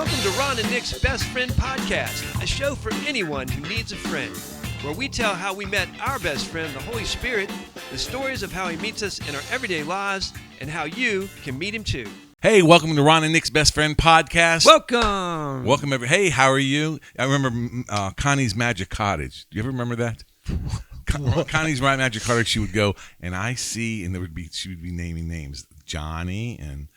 Welcome to Ron and Nick's Best Friend Podcast, a show for anyone who needs a friend, where we tell how we met our best friend, the Holy Spirit, the stories of how he meets us in our everyday lives, and how you can meet him too. Hey, welcome to Ron and Nick's Best Friend Podcast. Welcome. Hey, how are you? I remember Connie's Magic Cottage. Do you ever remember that? Connie's Magic Cottage, she would go, and she would be naming names. Johnny, and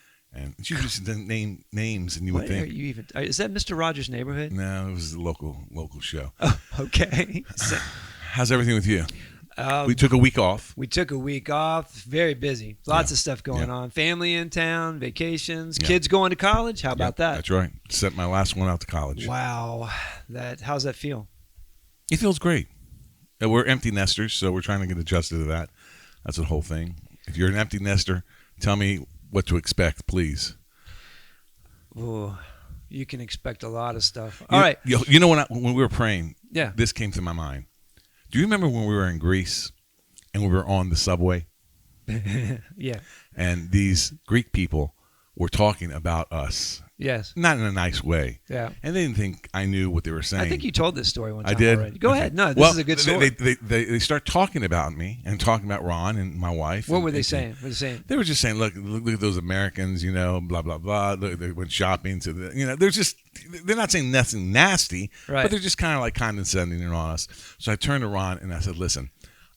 she would just name names, and you would think. Is that Mr. Rogers' Neighborhood? No, it was a local show. Oh, okay. How's everything with you? We took a week off. Very busy. Lots of stuff going on. Family in town, vacations, kids going to college. How about that? That's right. Sent my last one out to college. Wow. How's that feel? It feels great. We're empty nesters, so we're trying to get adjusted to that. That's the whole thing. If you're an empty nester, tell me what to expect, please. Oh, you can expect a lot of stuff. All right. You know, when we were praying, Yeah. this came to my mind. Do you remember when we were in Greece and we were on the subway? Yeah. And these Greek people were talking about us. Yes. Not in a nice way. Yeah. And they didn't think I knew what they were saying. I think you told this story one time. I did. Already. Go ahead. No, this is a good story. They start talking about me and talking about Ron and my wife. What were they saying? They were just saying, look at those Americans, blah, blah, blah. They went shopping to they're not saying nothing nasty, right, but they're just kind of like condescending on us. So I turned to Ron and I said, listen,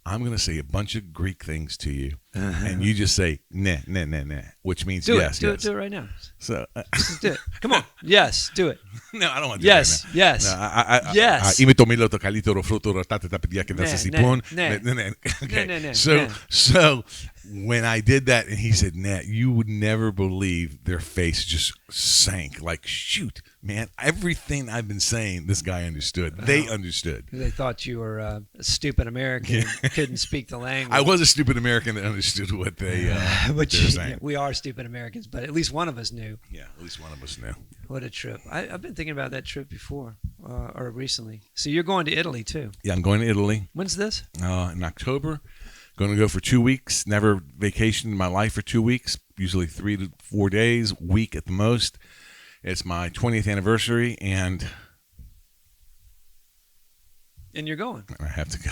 I'm going to say a bunch of Greek things to you, and you just say, nah, which means yes. Do it right now. So just do it. Come on. Yes, do it. No, I don't want to do it right now. Yes. No, yes. Okay. So when I did that, and he said, nah, you would never believe their face just sank. Like, shoot, man, everything I've been saying, this guy understood. They understood. They thought you were a stupid American and couldn't speak the language. I was a stupid American that understood what they were saying. We are stupid Americans, but at least one of us knew. Yeah, at least one of us knew. What a trip. I've been thinking about that trip before, or recently. So you're going to Italy, too. Yeah, I'm going to Italy. When's this? In October. Going to go for 2 weeks. Never vacationed in my life for 2 weeks. Usually 3 to 4 days, week at the most. It's my 20th anniversary, and you're going. I have to go.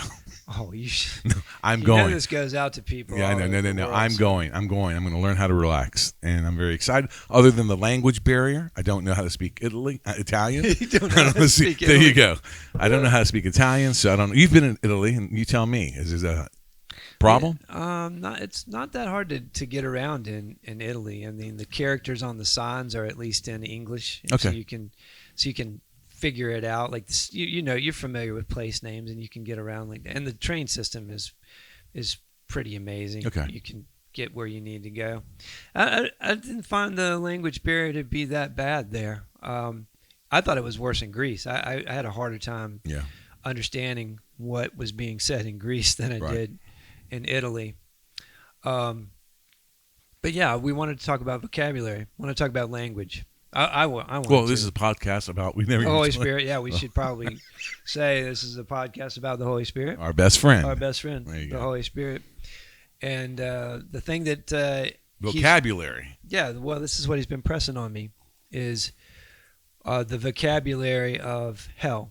Oh, you should. No, I'm going. This goes out to people. Yeah, no. I'm going. I'm going to learn how to relax, and I'm very excited. Other than the language barrier, I don't know how to speak Italian. You don't know how to speak There Italy. you go. I don't know how to speak Italian, so I don't know. You've been in Italy, and you tell me. Is there a problem? It's not that hard to get around in Italy. I mean, the characters on the signs are at least in English, okay. So you can figure it out. Like this, you're familiar with place names, and you can get around like that. And the train system is pretty amazing. Okay. You can get where you need to go. I didn't find the language barrier to be that bad there. I thought it was worse in Greece. I had a harder time understanding what was being said in Greece than I did in Italy. But yeah, we wanted to talk about vocabulary. We want to talk about language. I want. Well, this is a podcast about the Holy Spirit. Yeah, we should probably say this is a podcast about the Holy Spirit. Our best friend. The Holy Spirit. And the thing that vocabulary. Well, this is what he's been pressing on me is the vocabulary of hell,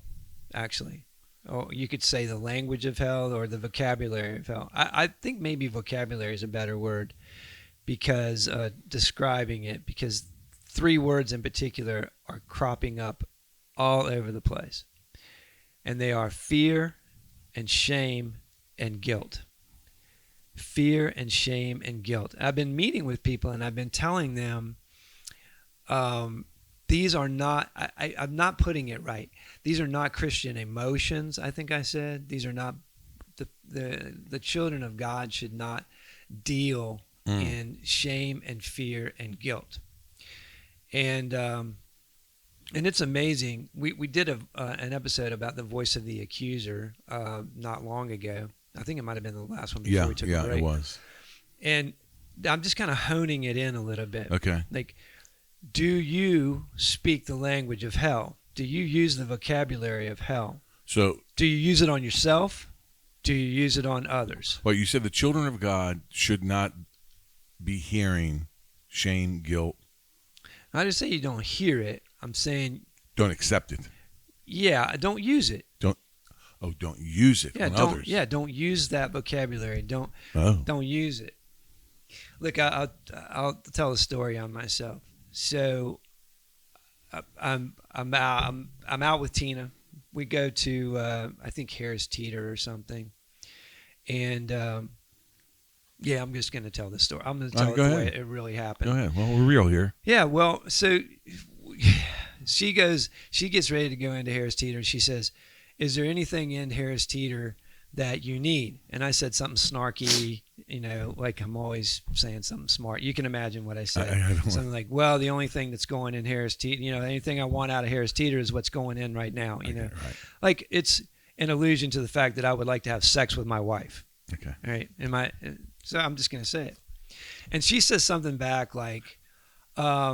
actually. Oh, you could say the language of hell or the vocabulary of hell. I think maybe vocabulary is a better word because describing it, because 3 words in particular are cropping up all over the place. And they are fear and shame and guilt. Fear and shame and guilt. I've been meeting with people and I've been telling them these are not, I'm not putting it right. These are not Christian emotions, I think I said. These are not, the children of God should not deal in shame and fear and guilt. And it's amazing. We did an episode about the voice of the accuser not long ago. I think it might have been the last one before we took a break. Yeah, it was. And I'm just kind of honing it in a little bit. Okay. Like, do you speak the language of hell? Do you use the vocabulary of hell? So, do you use it on yourself? Do you use it on others? Well, you said the children of God should not be hearing shame, guilt. I just say you don't hear it. I'm saying, Don't accept it. yeah, don't use it. Don't use it Yeah, on don't. others. Yeah, don't use that vocabulary. Oh. Don't use it. Look, I'll tell a story on myself. So I'm out with Tina. We go to I think Harris Teeter or something, and yeah, I'm just going to tell the story. I'm going to tell it Go the ahead. way it really happened. Go ahead. Well, we're real here. Yeah, well, so she gets ready to go into Harris Teeter. She says, "Is there anything in Harris Teeter that you need?" And I said something snarky, like I'm always saying something smart. You can imagine what I said. I don't Something like, "Well, the only thing that's going in Harris Teeter, anything I want out of Harris Teeter is what's going in right now." Okay, right. Like it's an allusion to the fact that I would like to have sex with my wife. Okay. All right, so I'm just going to say it. And she says something back like,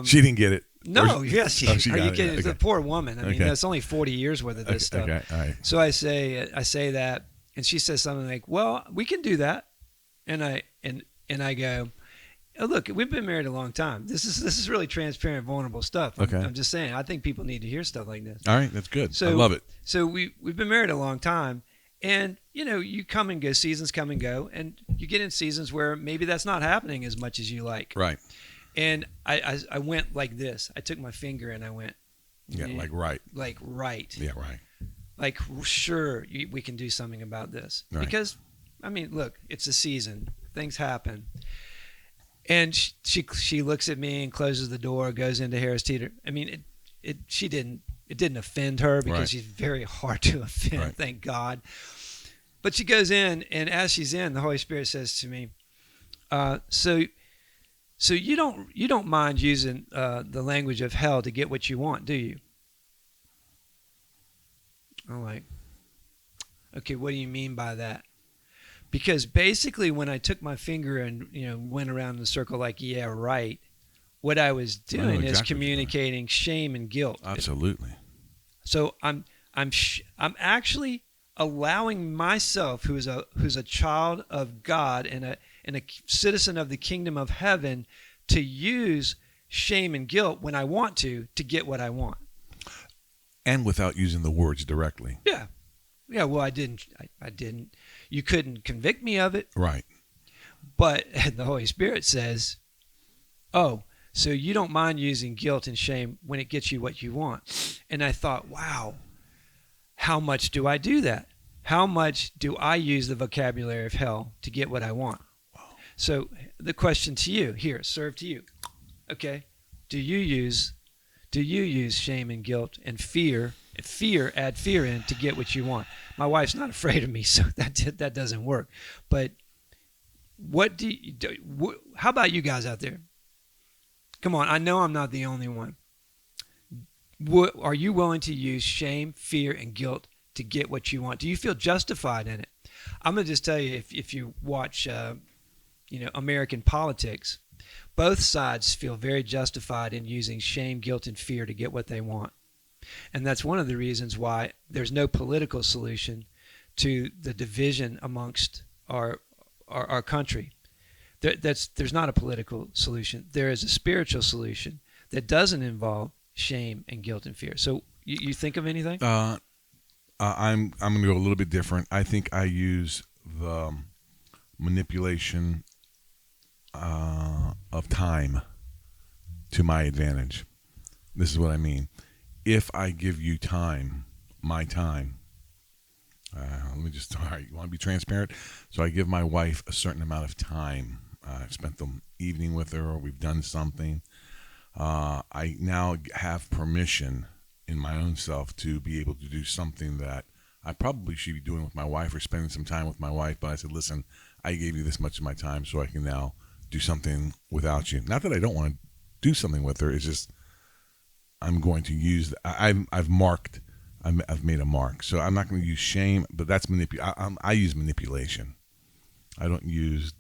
She didn't get it. "No, yes, she got are you it. kidding? Okay. It's a poor woman. I mean, Okay. that's only 40 years worth of this stuff." Okay. All right. So I say that, and she says something like, "Well, we can do that," and I go, "Oh, look, we've been married a long time. This is really transparent, vulnerable stuff. Okay. I'm just saying. I think people need to hear stuff like this. All right. That's good. So I love it. So we've been married a long time, and you come and go. Seasons come and go, and you get in seasons where maybe that's not happening as much as you like. Right. And I went like this. I took my finger and I went, Yeah. Like right. like right. Yeah. Right. Like, sure, we can do something about this. Right. Because, I mean, look, it's a season. Things happen. And she looks at me and closes the door, goes into Harris Teeter. I mean, it didn't offend her because Right. she's very hard to offend, Right. thank God. But she goes in, and as she's in, the Holy Spirit says to me, so you don't mind using the language of hell to get what you want, do you? I'm like, okay, what do you mean by that? Because basically when I took my finger and went around in a circle like, yeah, right, what I was doing is exactly communicating shame and guilt. Absolutely. So I'm actually allowing myself, who's a child of God and a citizen of the kingdom of heaven, to use shame and guilt when I want to get what I want. And without using the words directly. Yeah. Well, I didn't. You couldn't convict me of it. Right. But the Holy Spirit says, "Oh, so you don't mind using guilt and shame when it gets you what you want." And I thought, wow, how much do I do that? How much do I use the vocabulary of hell to get what I want? Wow. So the question to you here, served to you. Okay, do you use shame and guilt and fear? Add fear in to get what you want. My wife's not afraid of me, so that doesn't work. But what do you do? How about you guys out there? Come on, I know I'm not the only one. Are you willing to use shame, fear, and guilt to get what you want? Do you feel justified in it? I'm gonna just tell you, if you watch, American politics, both sides feel very justified in using shame, guilt, and fear to get what they want. And that's one of the reasons why there's no political solution to the division amongst our country. There's not a political solution. There is a spiritual solution that doesn't involve shame and guilt and fear. So you think of anything? I'm going to go a little bit different. I think I use the manipulation of time to my advantage. This is what I mean. If I give you time, my time, all right, you want to be transparent? So I give my wife a certain amount of time. I've spent the evening with her, or we've done something. I now have permission in my own self to be able to do something that I probably should be doing with my wife or spending some time with my wife. But I said, listen, I gave you this much of my time so I can now do something without you. Not that I don't want to do something with her. It's just I'm going to use. I've marked. I've made a mark. So I'm not going to use shame, but that's I use manipulation. I don't use,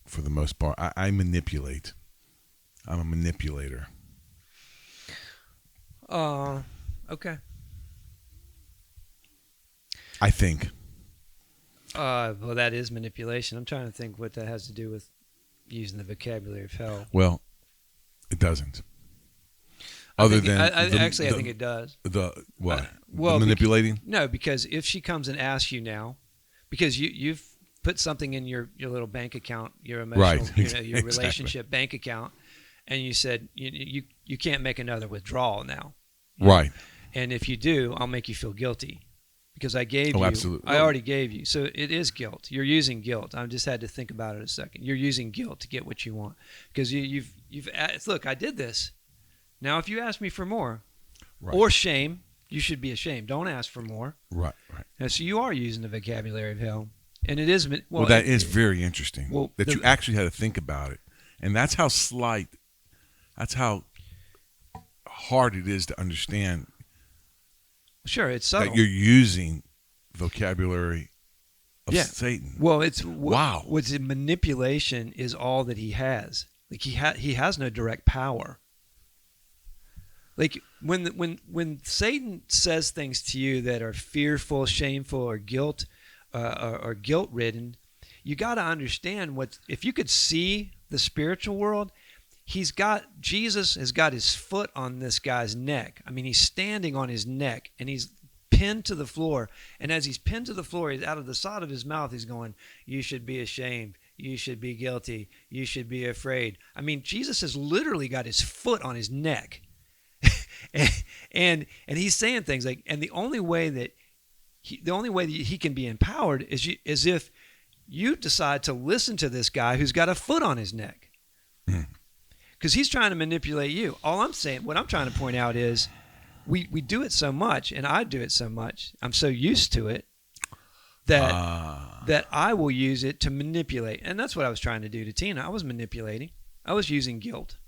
for the most part. I manipulate. I'm a manipulator. Okay. I think. Well, that is manipulation. I'm trying to think what that has to do with using the vocabulary of hell. Well, it doesn't. Other than I the, actually, I the, think it does. the what? Well, the manipulating? No, because if she comes and asks you now, because you've put something in your little bank account, your emotional, Right. your Exactly. relationship bank account, and you said you can't make another withdrawal now. Right. And if you do, I'll make you feel guilty because I gave Oh, you. absolutely. I already gave you. So it is guilt. You're using guilt. I just had to think about it a second. You're using guilt to get what you want because you've look. I did this. Now, if you ask me for more, Right. or shame, you should be ashamed. Don't ask for more. Right. Right. And so you are using the vocabulary of hell, and it is Well, that is very interesting. Well, that you actually had to think about it, and that's how slight. That's how hard it is to understand sure it's subtle. that you're using vocabulary of Satan. Well, it's Wow. What's manipulation is all that he has. Like he has no direct power. Like when Satan says things to you that are fearful, shameful, or guilt ridden, you got to understand what if you could see the spiritual world. Jesus has got his foot on this guy's neck. I mean, he's standing on his neck and he's pinned to the floor. And as he's pinned to the floor, he's out of the side of his mouth, he's going, "You should be ashamed. You should be guilty. You should be afraid." I mean, Jesus has literally got his foot on his neck. and he's saying things like, and the only way that he can be empowered is if you decide to listen to this guy who's got a foot on his neck. Because he's trying to manipulate you. What I'm trying to point out is we do it so much, and I do it so much. I'm so used to it that I will use it to manipulate. And that's what I was trying to do to Tina. I was manipulating. I was using guilt.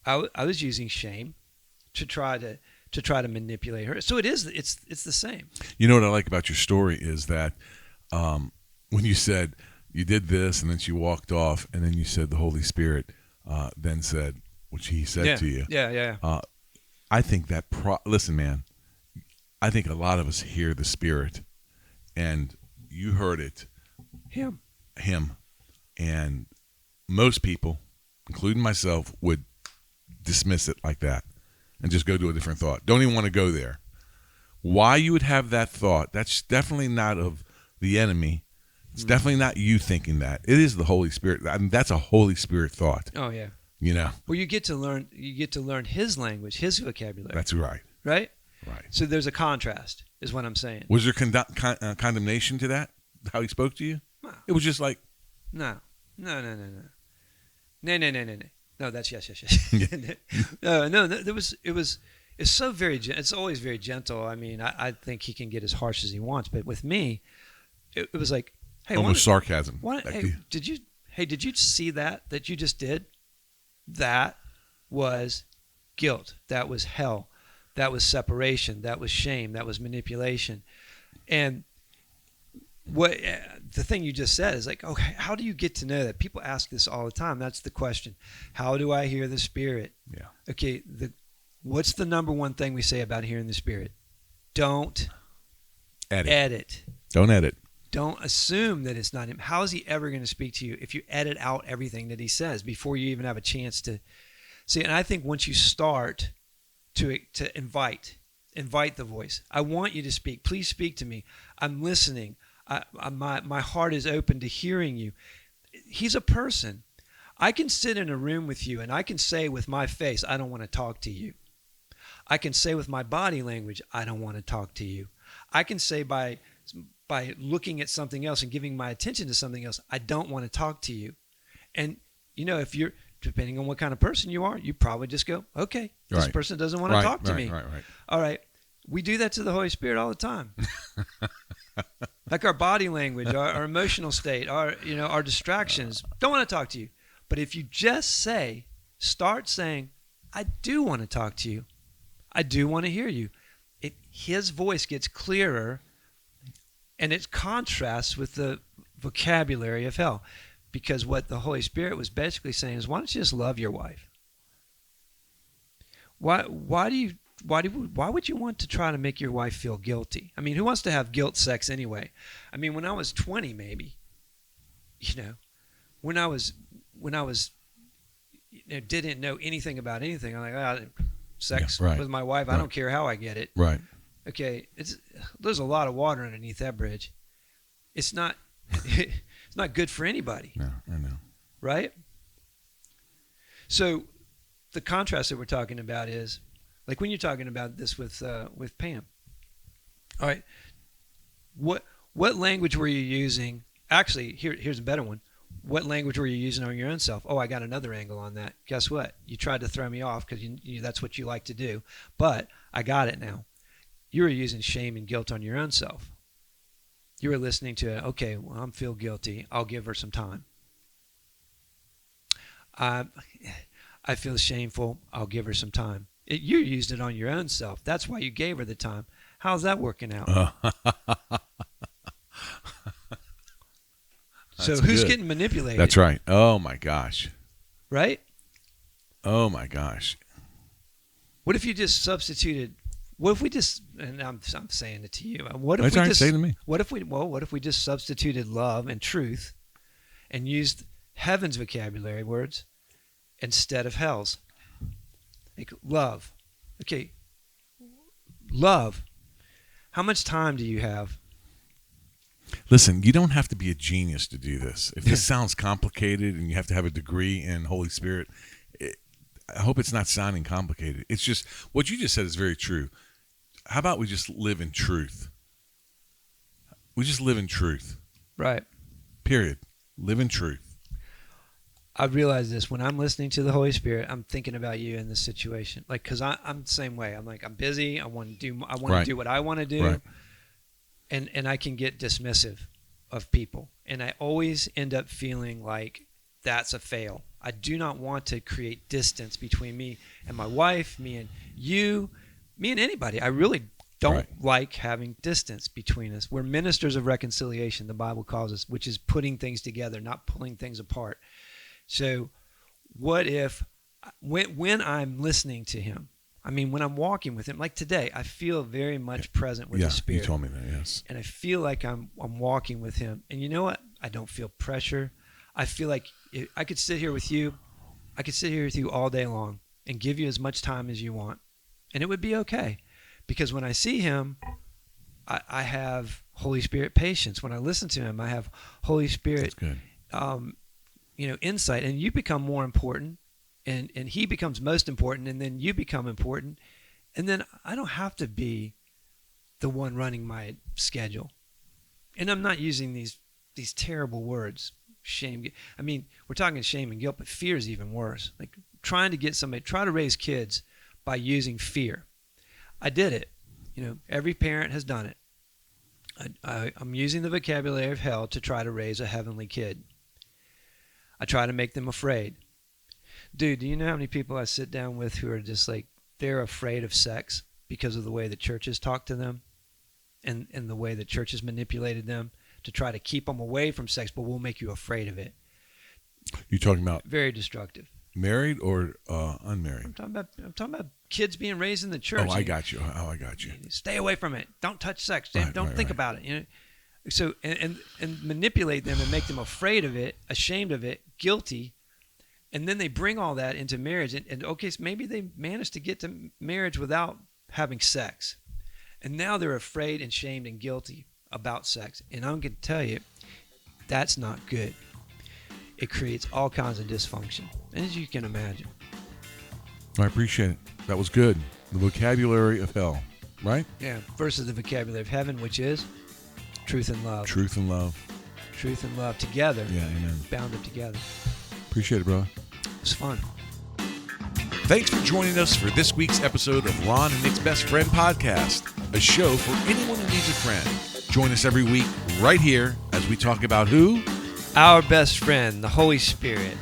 I was using shame to try to manipulate her. So it's the same. You know what I like about your story is that when you said you did this and then she walked off and then you said the Holy Spirit then said what he said to you. Yeah. I think that listen, man, I think a lot of us hear the Spirit and you heard it. Him. And most people, including myself, would dismiss it like that and just go to a different thought. Don't even want to go there. Why you would have that thought, that's definitely not of the enemy. It's definitely not you thinking that. It is the Holy Spirit. I mean, that's a Holy Spirit thought. Oh, yeah. You know? Well, you get to learn his language, his vocabulary. That's right. Right? Right. So there's a contrast, is what I'm saying. Was there condemnation to that, how he spoke to you? No. It was just like... No. No, that's yes. No, it's so it's always very gentle. I mean, I think he can get as harsh as he wants, but with me, it was like, hey, almost sarcasm. Did you see that you just did? That was guilt. That was hell. That was separation. That was shame. That was manipulation. And what the thing you just said is like, okay, how do you get to know that? People ask this all the time. That's the question. How do I hear the Spirit? Yeah. Okay, what's the number one thing we say about hearing the Spirit? Don't edit. Don't edit. Don't assume that it's not him. How is he ever going to speak to you if you edit out everything that he says before you even have a chance to see? And I think once you start to invite the voice, I want you to speak. Please speak to me. I'm listening. My heart is open to hearing you. He's a person. I can sit in a room with you and I can say with my face, I don't want to talk to you. I can say with my body language, I don't want to talk to you. I can say by looking at something else and giving my attention to something else, I don't want to talk to you. And, if you're, depending on what kind of person you are, you probably just go, okay, this person doesn't want to talk to me. Right. All right. We do that to the Holy Spirit all the time. Like our body language, our emotional state, our distractions. Don't want to talk to you. But if you just start saying, I do want to talk to you. I do want to hear you. His voice gets clearer, and it contrasts with the vocabulary of hell. Because what the Holy Spirit was basically saying is, why don't you just love your wife? Why would you want to try to make your wife feel guilty? I mean, who wants to have guilt sex anyway? I mean, when I was 20, maybe, when I was didn't know anything about anything, I'm like, sex Yeah, right. with my wife. I Right. don't care how I get it. Right. Okay, there's a lot of water underneath that bridge. It's not it's not good for anybody, No, I know. right? So the contrast that we're talking about is like when you're talking about this with Pam. All right, what language were you using? Actually, here's a better one. What language were you using on your own self? Oh, I got another angle on that. Guess what? You tried to throw me off because that's what you like to do. But I got it now. You were using shame and guilt on your own self. You were listening to, okay, well, I feel guilty. I'll give her some time. I feel shameful. I'll give her some time. You used it on your own self. That's why you gave her the time. How's that working out? So who's good. getting manipulated? That's right. Oh my gosh. Right? Oh my gosh. What if you just substituted? What if we just? And I'm saying it to you. What if That's we right. just? Say it to me. What if we just substituted love and truth, and used heaven's vocabulary words instead of hell's? Like love. Okay. Love. How much time do you have? Listen, you don't have to be a genius to do this. If this sounds complicated and you have to have a degree in Holy Spirit, I hope it's not sounding complicated. It's just what you just said is very true. How about we just live in truth? We just live in truth. Right. Period. Live in truth. I've realized this when I'm listening to the Holy Spirit. I'm thinking about you in this situation, like because I'm the same way. I'm like I'm busy. I want to Right. do what I want to do, Right. and I can get dismissive of people, and I always end up feeling like that's a fail. I do not want to create distance between me and my wife, me and you, me and anybody. I really don't Right. like having distance between us. We're ministers of reconciliation, the Bible calls us, which is putting things together, not pulling things apart. So what if when I'm listening to him, I mean, when I'm walking with him, like today, I feel very much present with the Spirit. You told me that, yes. And I feel like I'm walking with him. And you know what? I don't feel pressure. I feel like I could sit here with you. I could sit here with you all day long and give you as much time as you want. And it would be okay. Because when I see him, I have Holy Spirit patience. When I listen to him, I have Holy Spirit That's good. Insight. And you become more important. And he becomes most important. And then you become important. And then I don't have to be the one running my schedule. And I'm not using these terrible words. Shame. I mean, we're talking shame and guilt, but fear is even worse. Like trying to get somebody, try to raise kids by using fear. I did it. Every parent has done it. I'm using the vocabulary of hell to try to raise a heavenly kid. I try to make them afraid. Dude, do you know how many people I sit down with who are just like, they're afraid of sex because of the way the churches talk to them and the way the churches manipulated them to try to keep them away from sex, but we'll make you afraid of it. You talking about Very destructive. married or unmarried? I'm talking about kids being raised in the church. Oh, I got you. I got you. Stay away from it. Don't touch sex. Right, Don't right, think right. about it. So and manipulate them and make them afraid of it, ashamed of it, guilty, and then they bring all that into marriage. And okay, so maybe they managed to get to marriage without having sex, and now they're afraid and shamed and guilty about sex. And I'm going to tell you, that's not good. It creates all kinds of dysfunction, as you can imagine. I appreciate it. That was good. The vocabulary of hell, right? Yeah. Versus the vocabulary of heaven, which is truth and love. Truth and love. Truth and love together. Yeah, amen. Bound up together. Appreciate it, brother. It was fun. Thanks for joining us for this week's episode of Ron and Nick's Best Friend Podcast, a show for anyone who needs a friend. Join us every week right here as we talk about who? Our best friend, the Holy Spirit.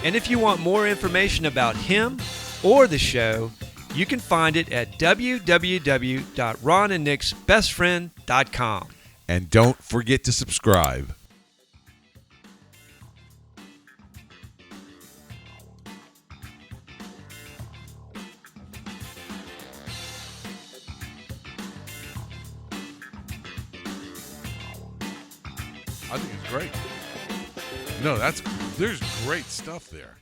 And if you want more information about him or the show, you can find it at www.ronandnicksbestfriend.com. And don't forget to subscribe. I think it's great. No, there's great stuff there.